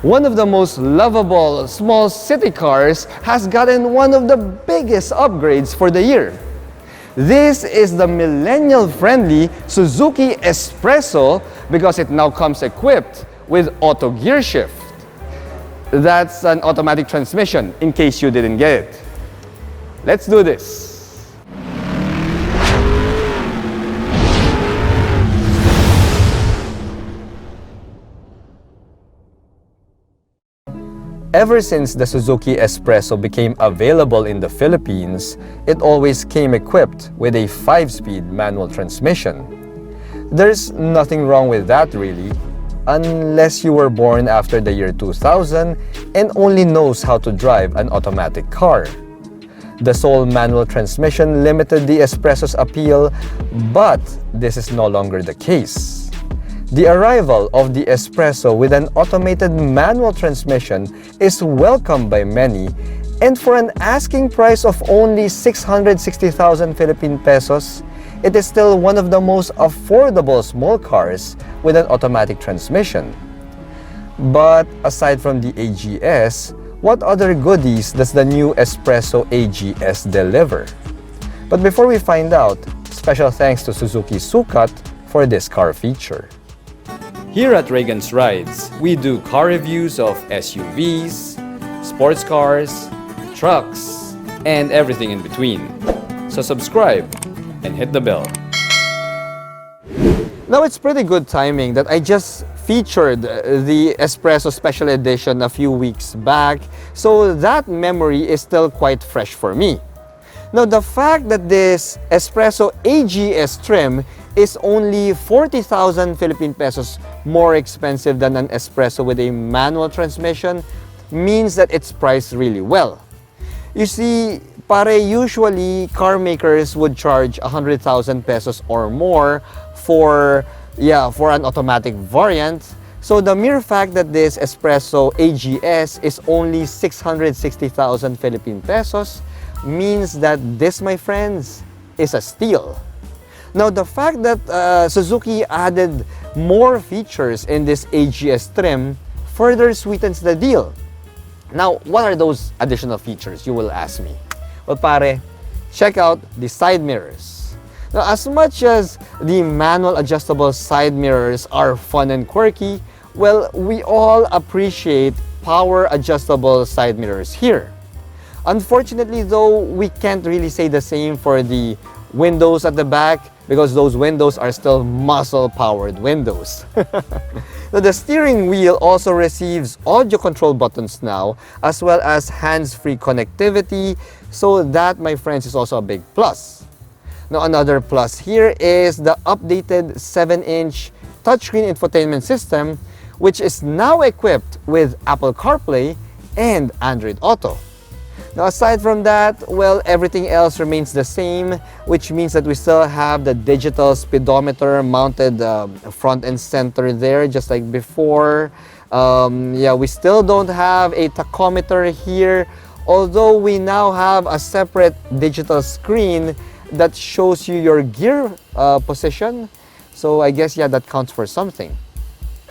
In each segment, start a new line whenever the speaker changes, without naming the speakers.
One of the most lovable small city cars has gotten one of the biggest upgrades for the year. This is the millennial-friendly Suzuki S-Presso because it now comes equipped with auto gear shift. That's an automatic transmission in case you didn't get it. Let's do this. Ever since the Suzuki S-Presso became available in the Philippines, it always came equipped with a 5-speed manual transmission. There's nothing wrong with that really, unless you were born after the year 2000 and only knows how to drive an automatic car. The sole manual transmission limited the S-Presso's appeal, but this is no longer the case. The arrival of the S-Presso with an automated manual transmission is welcomed by many, and for an asking price of only 660,000 Philippine pesos, it is still one of the most affordable small cars with an automatic transmission. But aside from the AGS, what other goodies does the new S-Presso AGS deliver? But before we find out, special thanks to Suzuki Sukat for this car feature. Here at Reagan's Rides, we do car reviews of SUVs, sports cars, trucks, and everything in between. So subscribe and hit the bell. Now it's pretty good timing that I just featured the S-Presso Special Edition a few weeks back, so that memory is still quite fresh for me. Now the fact that this S-Presso AGS trim is only 40,000 Philippine pesos more expensive than an S-Presso with a manual transmission means that it's priced really well. You see, usually car makers would charge 100,000 pesos or more for an automatic variant. So the mere fact that this S-Presso AGS is only 660,000 Philippine pesos means that this, my friends, is a steal. Now, the fact that Suzuki added more features in this AGS trim further sweetens the deal. Now, what are those additional features, you will ask me? Well, pare, check out the side mirrors. Now, as much as the manual adjustable side mirrors are fun and quirky, well, we all appreciate power adjustable side mirrors here. Unfortunately, though, we can't really say the same for the windows at the back because those windows are still muscle-powered windows. Now, the steering wheel also receives audio control buttons now, as well as hands-free connectivity, so that, my friends, is also a big plus. Now, another plus here is the updated 7-inch touchscreen infotainment system, which is now equipped with Apple CarPlay and Android Auto. Now, aside from that, well, everything else remains the same, which means that we still have the digital speedometer mounted front and center there, just like before. We still don't have a tachometer here, although we now have a separate digital screen that shows you your gear position. So I guess, that counts for something.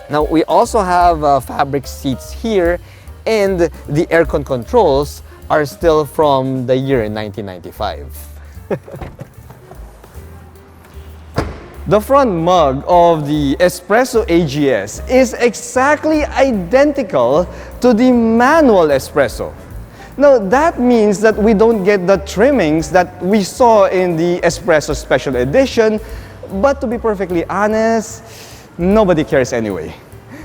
Now, we also have fabric seats here, and the aircon controls are still from the year 1995. The front mug of the S-Presso AGS is exactly identical to the manual S-Presso. Now, that means that we don't get the trimmings that we saw in the S-Presso Special Edition, but to be perfectly honest, nobody cares anyway.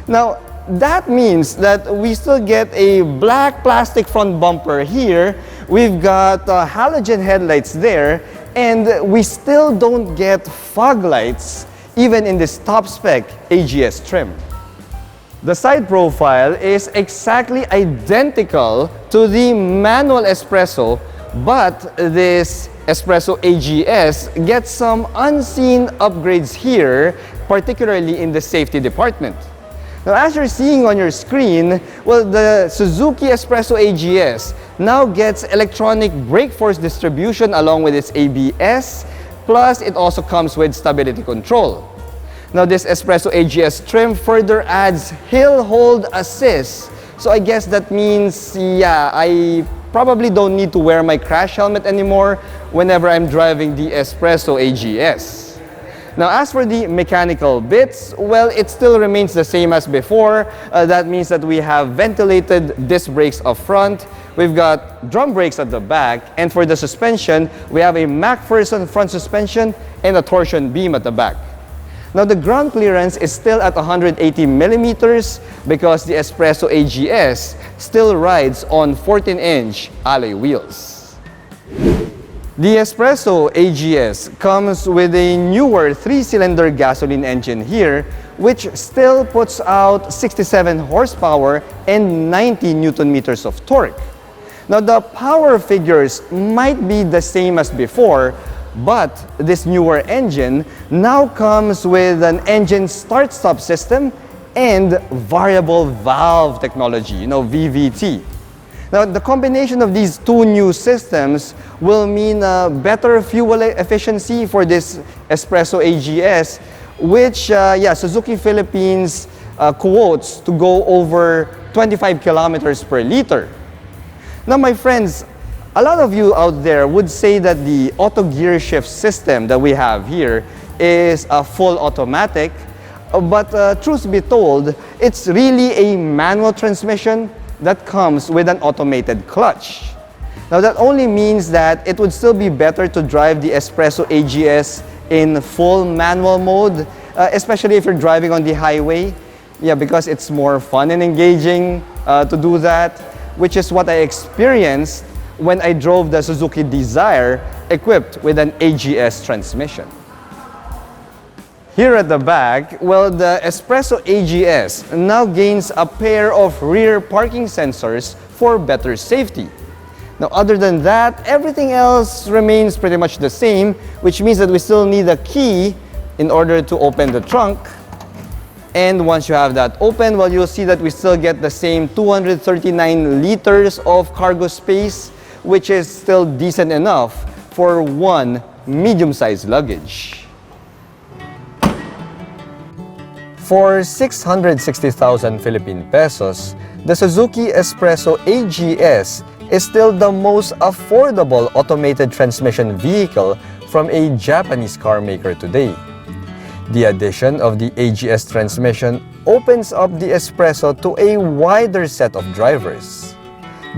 Now, that means that we still get a black plastic front bumper here, we've got halogen headlights there, and we still don't get fog lights even in this top spec AGS trim. The side profile is exactly identical to the manual S-Presso, but this S-Presso AGS gets some unseen upgrades here, particularly in the safety department. Now, as you're seeing on your screen, well, the Suzuki S-Presso AGS now gets electronic brake force distribution along with its ABS, plus it also comes with stability control. Now this Espresso AGS trim further adds hill hold assist. So I guess that means, yeah, I probably don't need to wear my crash helmet anymore whenever I'm driving the Espresso AGS. Now as for the mechanical bits, well, it still remains the same as before. That means that we have ventilated disc brakes up front, we've got drum brakes at the back, and for the suspension, we have a MacPherson front suspension and a torsion beam at the back. Now the ground clearance is still at 180 millimeters because the Espresso AGS still rides on 14-inch alloy wheels. The Espresso AGS comes with a newer 3-cylinder gasoline engine here, which still puts out 67 horsepower and 90 newton meters of torque. Now the power figures might be the same as before, but this newer engine now comes with an engine start-stop system and variable valve technology, VVT. Now, the combination of these two new systems will mean better fuel efficiency for this Espresso AGS, which, Suzuki Philippines quotes to go over 25 kilometers per liter. Now, my friends, a lot of you out there would say that the auto gear shift system that we have here is a full automatic, but truth be told, it's really a manual transmission that comes with an automated clutch. Now that only means that it would still be better to drive the Espresso AGS in full manual mode, especially if you're driving on the highway. Yeah, because it's more fun and engaging to do that, which is what I experienced when I drove the Suzuki Desire equipped with an AGS transmission. Here at the back, well, the Espresso AGS now gains a pair of rear parking sensors for better safety. Now, other than that, everything else remains pretty much the same, which means that we still need a key in order to open the trunk. And once you have that open, well, you'll see that we still get the same 239 liters of cargo space, which is still decent enough for one medium-sized luggage. For 660,000 Philippine pesos, the Suzuki Espresso AGS is still the most affordable automated transmission vehicle from a Japanese car maker today. The addition of the AGS transmission opens up the Espresso to a wider set of drivers.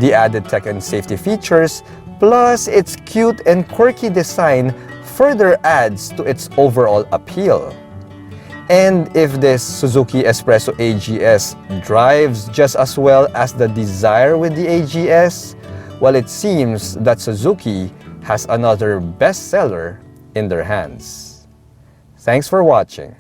The added tech and safety features, plus its cute and quirky design, further adds to its overall appeal. And if this Suzuki Espresso AGS drives just as well as the Desire with the AGS, well, it seems that Suzuki has another bestseller in their hands. Thanks for watching.